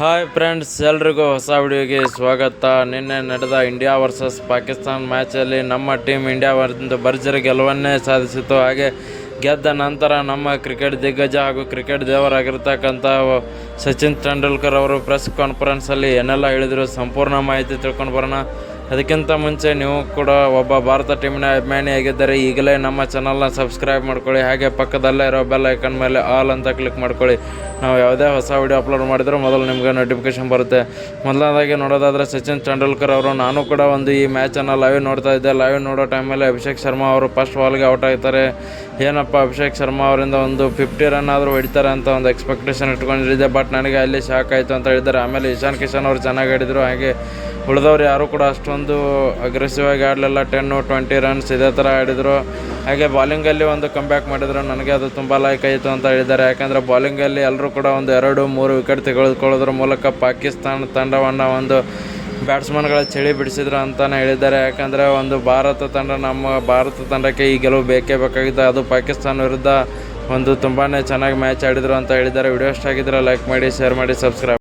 Hi friends, ಎಲ್ರಿಗೂ ಹೊಸ ವಿಡಿಯೋಗೆ ಸ್ವಾಗತ. ನಿನ್ನೆ ನಡೆದ ಇಂಡಿಯಾ ವರ್ಸಸ್ ಪಾಕಿಸ್ತಾನ ಮ್ಯಾಚಲ್ಲಿ ನಮ್ಮ ಟೀಮ್ ಇಂಡಿಯಾ ಒಂದು ಭರ್ಜರಿ ಗೆಲುವನ್ನೇ ಸಾಧಿಸಿತು. ಹಾಗೆ ಗೆದ್ದ ನಂತರ ನಮ್ಮ ಕ್ರಿಕೆಟ್ ದಿಗ್ಗಜ ಹಾಗೂ ಕ್ರಿಕೆಟ್ ದೇವರಾಗಿರ್ತಕ್ಕಂಥ ಸಚಿನ್ ತೆಂಡೂಲ್ಕರ್ ಅವರು ಪ್ರೆಸ್ ಕಾನ್ಫರೆನ್ಸಲ್ಲಿ ಏನೆಲ್ಲ ಹೇಳಿದರು ಸಂಪೂರ್ಣ ಮಾಹಿತಿ ತಿಳ್ಕೊಂಡು ಬರೋಣ. ಅದಕ್ಕಿಂತ ಮುಂಚೆ ನೀವು ಕೂಡ ಒಬ್ಬ ಭಾರತ ಟೀಮಿನ ಅಭಿಮಾನಿಯಾಗಿದ್ದರೆ ಈಗಲೇ ನಮ್ಮ ಚಾನಲ್ನ ಸಬ್ಸ್ಕ್ರೈಬ್ ಮಾಡ್ಕೊಳ್ಳಿ. ಹಾಗೆ ಪಕ್ಕದಲ್ಲೇ ಇರೋ ಬೆಲ್ ಐಕನ್ ಮೇಲೆ ಆಲ್ ಅಂತ ಕ್ಲಿಕ್ ಮಾಡ್ಕೊಳ್ಳಿ. ನಾವು ಯಾವುದೇ ಹೊಸ ವಿಡಿಯೋ ಅಪ್ಲೋಡ್ ಮಾಡಿದರೂ ಮೊದಲು ನಿಮಗೆ ನೋಟಿಫಿಕೇಷನ್ ಬರುತ್ತೆ. ಮೊದಲನೇದಾಗಿ ನೋಡೋದಾದರೆ ಸಚಿನ್ ತೆಂಡೂಲ್ಕರ್ ಅವರು, ನಾನು ಕೂಡ ಈ ಮ್ಯಾಚನ್ನು ಲೈವ್ ನೋಡ್ತಾ ಇದ್ದೆ. ಲೈವ್ ನೋಡೋ ಟೈಮಲ್ಲಿ ಅಭಿಷೇಕ್ ಶರ್ಮಾ ಅವರು ಫಸ್ಟ್ ಬಾಲ್ಗೆ ಔಟ್ ಆಗ್ತಾರೆ. ಏನಪ್ಪ ಅಭಿಷೇಕ್ ಶರ್ಮಾ ಅವರಿಂದ ಒಂದು 50 ರನ್ ಆದರೂ ಹೊಡಿತಾರೆ ಅಂತ ಒಂದು ಎಕ್ಸ್ಪೆಕ್ಟೇಷನ್ ಇಟ್ಕೊಂಡಿದ್ದೆ. ಬಟ್ ನನಗೆ ಅಲ್ಲಿ ಶಾಕ್ ಆಯಿತು ಅಂತ ಹೇಳಿದ್ದಾರೆ. ಆಮೇಲೆ ಇಶಾನ್ ಕಿಶನ್ ಅವರು ಚೆನ್ನಾಗಿ ಆಡಿದರು. ಹಾಗೆ ಉಳಿದವರು ಯಾರೂ ಕೂಡ ಅಷ್ಟೊಂದು ಅಗ್ರೆಸಿವ್ ಆಗಿ ಆಡಲಿಲ್ಲ. 10-20 ರನ್ಸ್ ಇದೇ ಥರ ಆಡಿದರು. ಹಾಗೆ ಬಾಲಿಂಗಲ್ಲಿ ಒಂದು ಕಮ್ಬ್ಯಾಕ್ ಮಾಡಿದರು. ನನಗೆ ಅದು ತುಂಬ ಲೈಕ್ ಆಯಿತು ಅಂತ ಹೇಳಿದ್ದಾರೆ. ಯಾಕಂದರೆ ಬಾಲಿಂಗಲ್ಲಿ ಎಲ್ಲರೂ ಕೂಡ ಒಂದು 2-3 ವಿಕೆಟ್ ತೆಗೆದುಕೊಳ್ಳೋದ್ರ ಮೂಲಕ ಪಾಕಿಸ್ತಾನ ತಂಡವನ್ನು ಒಂದು ಬ್ಯಾಟ್ಸ್ಮನ್ಗಳ ಚಳಿ ಬಿಡಿಸಿದ್ರು ಅಂತಲೇ ಹೇಳಿದ್ದಾರೆ. ಯಾಕಂದರೆ ಒಂದು ನಮ್ಮ ಭಾರತ ತಂಡಕ್ಕೆ ಈ ಗೆಲುವು ಬೇಕೇ ಬೇಕಾಗಿತ್ತು. ಅದು ಪಾಕಿಸ್ತಾನ ವಿರುದ್ಧ ಒಂದು ತುಂಬಾ ಚೆನ್ನಾಗಿ ಮ್ಯಾಚ್ ಆಡಿದರು ಅಂತ ಹೇಳಿದ್ದಾರೆ. ವಿಡಿಯೋ ಇಷ್ಟ ಆಗಿದ್ದರೆ ಲೈಕ್ ಮಾಡಿ, ಶೇರ್ ಮಾಡಿ, ಸಬ್ಸ್ಕ್ರೈಬ್